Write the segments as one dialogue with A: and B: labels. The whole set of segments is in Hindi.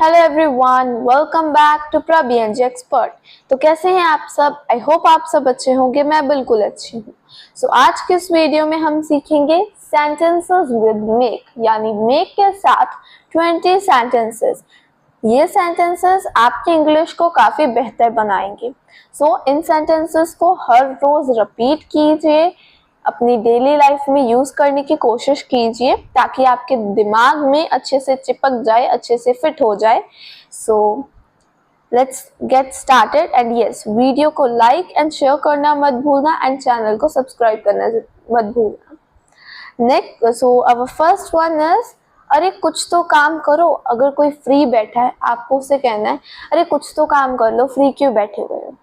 A: Hello everyone, welcome back to प्रबीएनजी एक्सपर्ट। तो कैसे हैं आप सब? आई होप आप सब अच्छे होंगे। मैं बिल्कुल अच्छी हूँ। सो आज के इस वीडियो में हम सीखेंगे सेंटेंसेस विद मेक, यानी मेक के साथ 20 सेंटेंसेस। ये सेंटेंसेस आपकी इंग्लिश को काफी बेहतर बनाएंगे। सो इन सेंटेंसेस को हर रोज रिपीट कीजिए, अपनी डेली लाइफ में यूज करने की कोशिश कीजिए ताकि आपके दिमाग में अच्छे से चिपक जाए, अच्छे से फिट हो जाए। So let's get started and yes, video को लाइक एंड शेयर करना मत भूलना एंड चैनल को सब्सक्राइब करना मत भूलना। Next, so our first one is, अरे कुछ तो काम करो। अगर कोई फ्री बैठा है, आपको उससे कहना है अरे कुछ तो काम कर लो, फ्री क्यों बैठे हुए हो?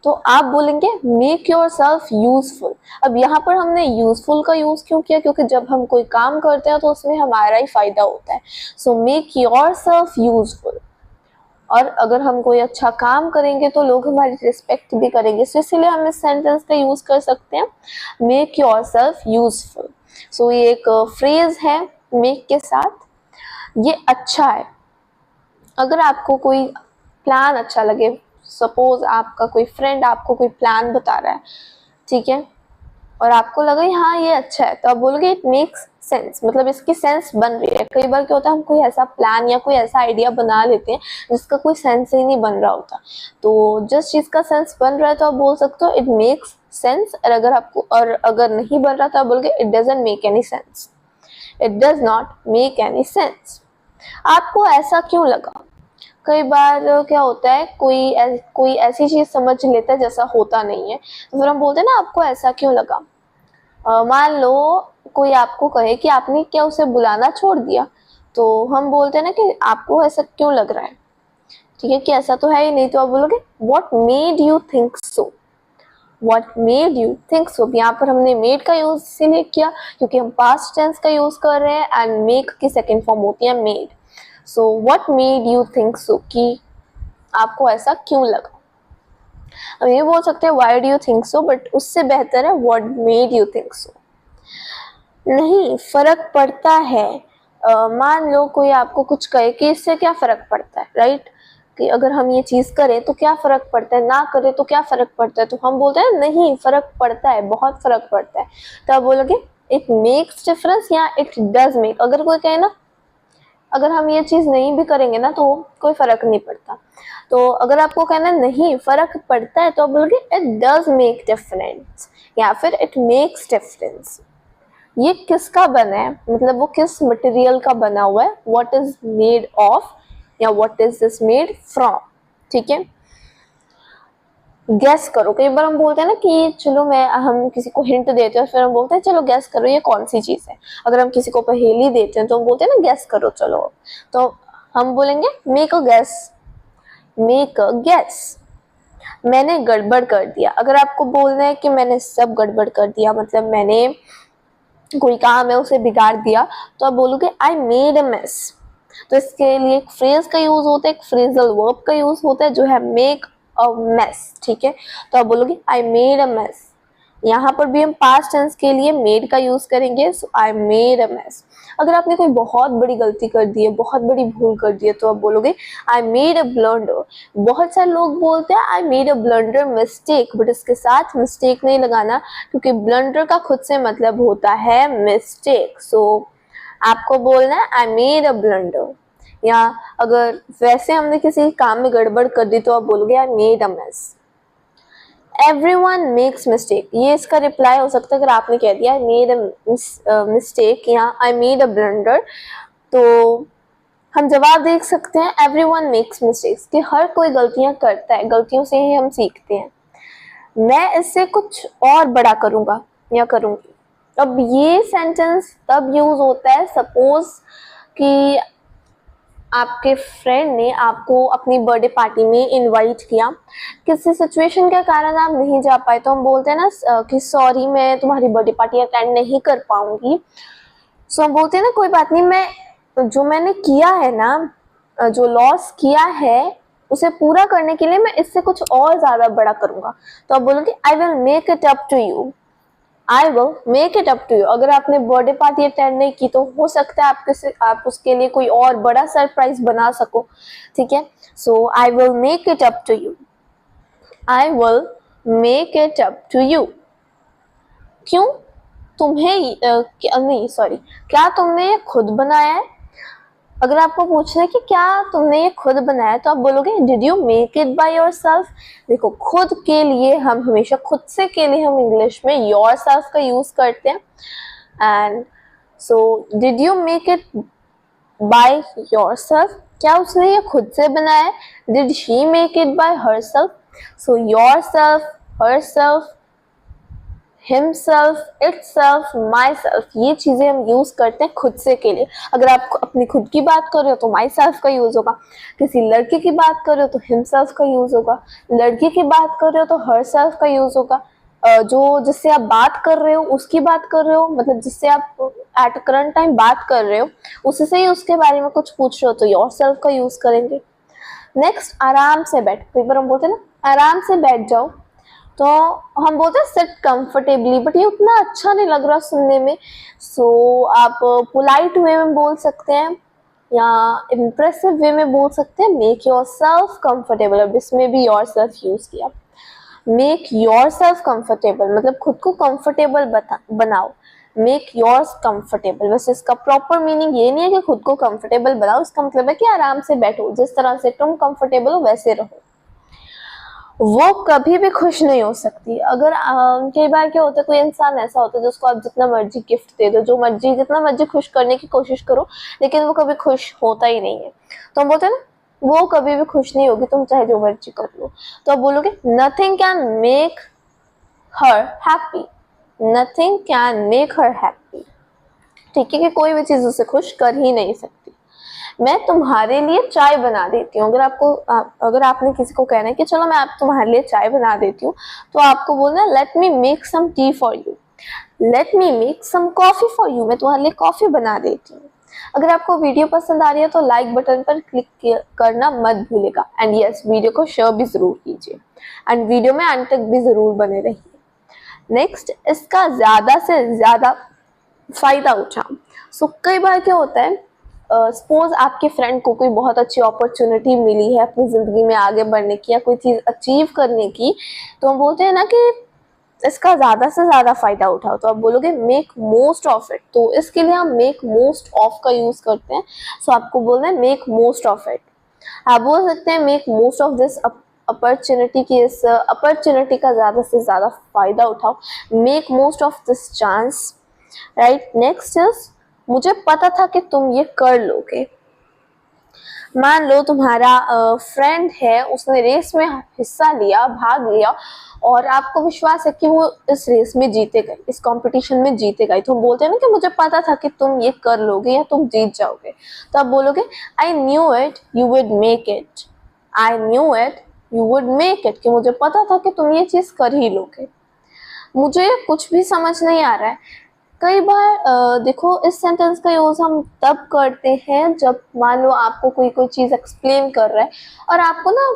A: तो आप बोलेंगे मेक योर सेल्फ यूजफुल। अब यहाँ पर हमने यूजफुल का यूज क्यों किया? क्योंकि जब हम कोई काम करते हैं तो उसमें हमारा ही फायदा होता है। So make your self useful. और अगर हम कोई अच्छा काम करेंगे तो लोग हमारी रिस्पेक्ट भी करेंगे। सो इसलिए हम इस सेंटेंस का यूज कर सकते हैं, मेक योर सेल्फ यूजफुल। सो ये एक फ्रेज है मेक के साथ। ये अच्छा है। अगर आपको कोई प्लान अच्छा लगे, सपोज आपका कोई फ्रेंड आपको कोई प्लान बता रहा है, ठीक है, और आपको लगा हाँ ये अच्छा है, तो आप बोलोगे इट मेक्स सेंस, मतलब इसकी सेंस बन रही है। कई बार क्या होता है, हम कोई ऐसा प्लान या कोई ऐसा आइडिया बना लेते हैं जिसका कोई सेंस ही नहीं बन रहा होता। तो जिस चीज का सेंस बन रहा है तो आप बोल सकते हो इट मेक्स सेंस। और अगर नहीं बन रहा तो आप बोलोगे it doesn't make any sense, it does not make any sense. आपको ऐसा क्यों लगा? कई बार क्या होता है, कोई ऐसी चीज समझ लेता है जैसा होता नहीं है, तो फिर हम बोलते हैं ना आपको ऐसा क्यों लगा। मान लो कोई आपको कहे कि आपने क्या उसे बुलाना छोड़ दिया, तो हम बोलते हैं ना कि आपको ऐसा क्यों लग रहा है, ठीक है, कि ऐसा तो है ही नहीं। तो आप बोलोगे what made you think so, what made you think so. यहाँ पर हमने मेड का यूज इसीलिए किया क्योंकि हम पास्ट टेंस का यूज कर रहे हैं एंड मेक की सेकेंड फॉर्म होती है made. So what made you think so, कि आपको ऐसा क्यों लगा। अब ये बोल सकते हैं why do you think so, but उससे बेहतर है what made you think so. नहीं, फर्क पड़ता है। मान लो कोई आपको कुछ कहे कि इससे क्या फर्क पड़ता है, राइट, कि अगर हम ये चीज करें तो क्या फर्क पड़ता है, ना करें तो क्या फर्क पड़ता है, तो हम बोलते हैं नहीं फर्क पड़ता है, बहुत फर्क पड़ता है। तो आप बोलोगे इट मेक्स डिफरेंस या इट डज मेक। अगर कोई कहे ना अगर हम ये चीज नहीं भी करेंगे ना तो कोई फर्क नहीं पड़ता, तो अगर आपको कहना नहीं फर्क पड़ता है तो आप बोलोगे इट डज मेक डिफरेंस या फिर इट मेक्स डिफरेंस। ये किसका बना है, मतलब वो किस मटेरियल का बना हुआ है, व्हाट इज मेड ऑफ या what is this made from, ठीक है। गैस करो। कई बार हम बोलते हैं ना कि चलो हम किसी को हिंट देते हैं, फिर हम बोलते हैं चलो गैस करो ये कौन सी चीज है। अगर हम किसी को पहेली देते हैं तो हम बोलते हैं ना गैस करो चलो, तो हम बोलेंगे make a gas, make a gas. मैंने गड़बड़ कर दिया। अगर आपको बोलना है कि मैंने सब गड़बड़ कर दिया, मतलब मैंने कोई काम है उसे बिगाड़ दिया, तो आप बोलोगे आई मेड अ मेस। तो इसके लिए एक फ्रेज का यूज होता है, एक फ्रेजल वर्ब का यूज होता है जो है मेक अ मेस, ठीक है। तो आप बोलोगे आई मेड अ मेस। यहाँ पर भी हम पास्ट टेंस के लिए मेड का यूज करेंगे, सो आई मेड अ मेस। अगर आपने कोई बहुत बड़ी गलती कर दी है, बहुत बड़ी भूल कर दी है, तो आप बोलोगे आई मेड अ ब्लंडर। बहुत सारे लोग बोलते हैं I made a blunder mistake, but इसके साथ मिस्टेक नहीं लगाना क्योंकि ब्लंडर का खुद से मतलब होता है मिस्टेक। सो आपको बोलना है आई मेड अ ब्लंडर। या अगर वैसे हमने किसी काम में गड़बड़ कर दी तो आप बोलोगे I made a mess. Everyone makes mistake, ये इसका रिप्लाई हो सकता है अगर आपने कह दिया आई मेड अ मिस्टेक या आई मेड अ ब्लंडर, तो हम जवाब देख सकते हैं एवरीवन मेक्स मिस्टेक्स, कि हर कोई गलतियां करता है, गलतियों से ही हम सीखते हैं। मैं इससे कुछ और बड़ा करूंगा या करूंगी। अब ये सेंटेंस तब यूज होता है सपोज कि आपके फ्रेंड ने आपको अपनी बर्थडे पार्टी में इनवाइट किया, किसी सिचुएशन के कारण आप नहीं जा पाए, तो हम बोलते हैं ना कि सॉरी मैं तुम्हारी बर्थडे पार्टी अटेंड नहीं कर पाऊंगी। सो हम बोलते हैं ना कोई बात नहीं, मैं जो मैंने किया है ना, जो लॉस किया है उसे पूरा करने के लिए मैं इससे कुछ और ज्यादा बड़ा करूंगा। तो आप बोलोगे I will make it up to you. I will make it up to you. अगर आपने बर्थडे पार्टी अटेंड नहीं की तो हो सकता है आप उसके लिए कोई और बड़ा सरप्राइज बना सको, ठीक है। So I will make it up to you, I will make it up to you. क्यों? तुम्हें नहीं सॉरी, क्या तुमने ये खुद बनाया है? अगर आपको पूछना है कि क्या तुमने ये खुद बनाया तो आप बोलोगे did you make it by yourself. देखो खुद के लिए हम हमेशा खुद से के लिए हम इंग्लिश में योरसेल्फ का यूज करते हैं। And so did you make it by yourself, क्या उसने ये खुद से बनाया है? Did she make it by herself. So yourself, herself, himself, itself, myself, ये चीजें हम यूज करते हैं खुद से के लिए। अगर आप अपनी खुद की बात कर रहे हो तो myself का यूज होगा, किसी लड़के की बात कर रहे हो तो himself का यूज होगा, लड़की की बात कर रहे हो तो herself का यूज होगा, जो जिससे आप बात कर रहे हो उसकी बात कर रहे हो, मतलब जिससे आप एट करंट टाइम बात कर रहे हो उससे ही उसके बारे में कुछ पूछ रहे हो तो yourself का यूज करेंगे। नेक्स्ट, आराम से बैठ। कई बार हम बोलते हैं ना आराम से बैठ जाओ, तो हम बोलते हैं सिट कंफर्टेबली, बट ये उतना अच्छा नहीं लग रहा सुनने में। सो आप पोलाइट वे में बोल सकते हैं या इम्प्रेसिव वे में बोल सकते हैं मेक योर सेल्फ कंफर्टेबल। अब इसमें भी योर सेल्फ यूज किया, मेक योर सेल्फ कंफर्टेबल मतलब खुद को कंफर्टेबल बनाओ, मेक योर्स कंफर्टेबल। वैसे इसका प्रॉपर मीनिंग ये नहीं है कि खुद को कंफर्टेबल बनाओ, इसका मतलब है कि आराम से बैठो, जिस तरह से तुम कंफर्टेबल हो वैसे रहो। वो कभी भी खुश नहीं हो सकती। अगर कई बार क्या होता है, कोई इंसान ऐसा होता है जिसको आप जितना मर्जी गिफ्ट दे दो, जो मर्जी जितना मर्जी खुश करने की कोशिश करो, लेकिन वो कभी खुश होता ही नहीं है। तो हम बोलते हैं ना वो कभी भी खुश नहीं होगी, तुम चाहे जो मर्जी कर लो। तो आप बोलोगे nothing can make her happy, nothing can make her happy, ठीक है, कि कोई भी चीज उसे खुश कर ही नहीं सकती। मैं तुम्हारे लिए चाय बना देती हूँ। अगर आपने किसी को कहना है कि चलो मैं आप तुम्हारे लिए चाय बना देती हूँ, तो आपको बोलना है let me make some tea for you, let me make some coffee for you, मैं तुम्हारे लिए कॉफी बना देती हूँ। अगर आपको वीडियो पसंद आ रही है तो लाइक बटन पर क्लिक करना मत भूलेगा, एंड यस वीडियो को शेयर भी जरूर कीजिए, एंड वीडियो में अंत तक भी जरूर बने रहिए। नेक्स्ट, इसका ज्यादा से ज्यादा फायदा उठाओ। सो कई बार क्या होता है, सपोज आपके फ्रेंड को कोई बहुत अच्छी अपॉर्चुनिटी मिली है अपनी ज़िंदगी में आगे बढ़ने की या कोई चीज़ अचीव करने की, तो हम बोलते हैं ना कि इसका ज़्यादा से ज़्यादा फ़ायदा उठाओ। तो आप बोलोगे मेक मोस्ट ऑफ इट, तो इसके लिए हम मेक मोस्ट ऑफ का यूज़ करते हैं। सो आपको बोलना है मेक मोस्ट ऑफ इट। आप बोल सकते हैं make most of this opportunity, की इस अपॉर्चुनिटी का ज़्यादा से ज़्यादा फ़ायदा उठाओ, make most of this chance, right. Next is मुझे पता था कि तुम ये कर लोगे। मान लो तुम्हारा फ्रेंड है, उसने रेस में हिस्सा लिया, भाग लिया, और आपको विश्वास है कि वो इस रेस में जीतेगा, इस कंपटीशन में जीतेगा। तो हम बोलते हैं ना कि मुझे पता था कि तुम ये कर लोगे या तुम जीत जाओगे। तो आप बोलोगे I knew it you would make it, I knew it you would make it, कि मुझे पता था कि तुम ये चीज़ कर ही लोगे। मुझे कुछ भी समझ नहीं आ रहा है। कई बार देखो इस सेंटेंस का यूज़ हम तब करते हैं जब मान लो आपको कोई चीज़ एक्सप्लेन कर रहा है और आपको ना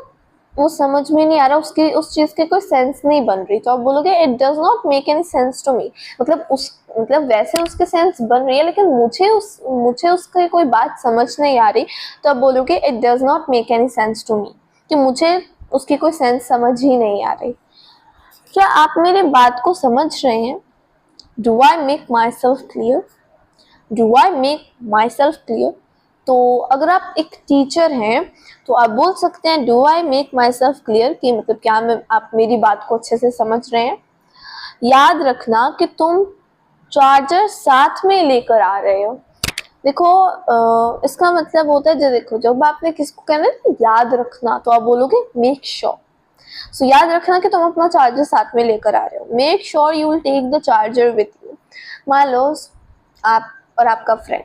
A: वो समझ में नहीं आ रहा, उस चीज़ के कोई सेंस नहीं बन रही, तो आप बोलोगे it does not make any sense to me. मतलब वैसे उसके सेंस बन रही है लेकिन मुझे उसकी कोई बात समझ नहीं आ रही, तो आप बोलोगे it does not make any sense to me, कि मुझे उसकी कोई सेंस समझ ही नहीं आ रही। क्या आप मेरी बात को समझ रहे हैं? Do I make myself clear? Do I make myself clear? तो अगर आप एक टीचर हैं तो आप बोल सकते हैं Do I make myself clear, कि मतलब क्या आप मेरी बात को अच्छे से समझ रहे हैं। याद रखना कि तुम चार्जर साथ में लेकर आ रहे हो। देखो इसका मतलब होता है, जो देखो जब आपने किसको कहना है याद रखना, तो आप बोलोगे मेक श्योर। सो याद रखना कि तुम अपना चार्जर साथ में लेकर आ रहे हो। Make sure you will take the charger with you. मान लो आप और आपका फ्रेंड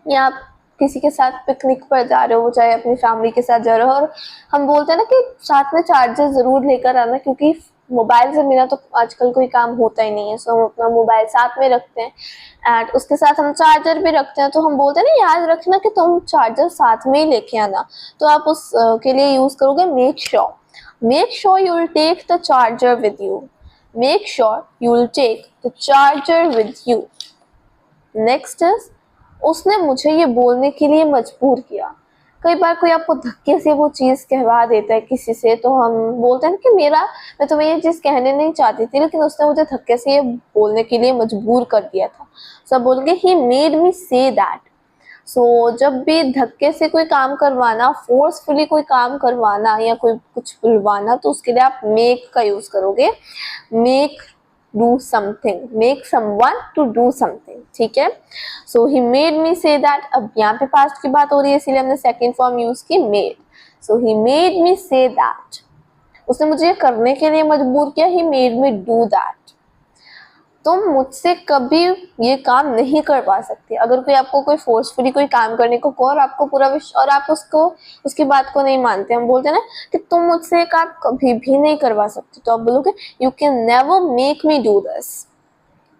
A: या आप किसी के साथ पिकनिक पर जा रहे हो, चाहे अपनी फैमिली के साथ जा रहे हो, और हम बोलते हैं ना कि साथ में चार्जर ज़रूर लेकर आना, क्योंकि मोबाइल से बिना तो आजकल कोई काम होता ही नहीं है। सो हम अपना मोबाइल साथ में रखते हैं एंड उसके साथ हम चार्जर भी रखते हैं। तो हम बोलते हैं ना याद रखना कि तुम चार्जर साथ में ही लेके आना, तो आप के लिए यूज़ करोगे make sure. Make sure you will take the charger with you. Make sure you will take the charger with you. Next is, उसने मुझे ये बोलने के लिए मजबूर किया। कई बार कोई आपको धक्के से वो चीज़ कहवा देता है किसी से, तो हम बोलते हैं कि मैं तुम्हें ये चीज़ कहने नहीं चाहती थी, लेकिन उसने मुझे धक्के से ये बोलने के लिए मजबूर कर दिया था। सो बोलेंगे he made me say that. सो जब भी धक्के से कोई काम करवाना, फोर्सफुली कोई काम करवाना या कोई कुछ बुलवाना, तो उसके लिए आप मेक का यूज करोगे। Make do something, make someone to do something, ठीक है। सो he made me say that. अब यहाँ पे पास्ट की बात हो रही है, इसीलिए हमने सेकेंड फॉर्म यूज की made. So he made me say that, उसने मुझे करने के लिए मजबूर किया। He made me do that. तुम मुझसे कभी ये काम नहीं करवा सकते। अगर कोई आपको कोई फोर्सफुली कोई काम करने को कहो और आपको पूरा और आप उसकी बात को नहीं मानते, हम बोलते हैं ना कि तुम मुझसे ये काम कभी भी नहीं करवा सकते, तो आप बोलोगे you can never make me do this.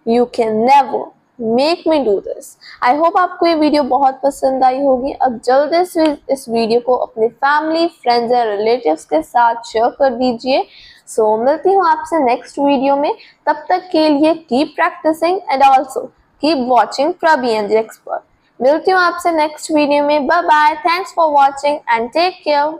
A: You can never make me do this. I hope आपको ये वीडियो बहुत पसंद आई होगी। अब जल्दी से इस वीडियो को अपने फैमिली, फ्रेंड्स एंड रिलेटिव्स के साथ शेयर कर दीजिए। सो मिलती हूँ आपसे नेक्स्ट वीडियो में। तब तक के लिए keep practising and also keep watching प्रबी एनजे एक्सपर्ट। मिलती हूँ आपसे नेक्स्ट वीडियो में। Bye bye, thanks for watching and take care.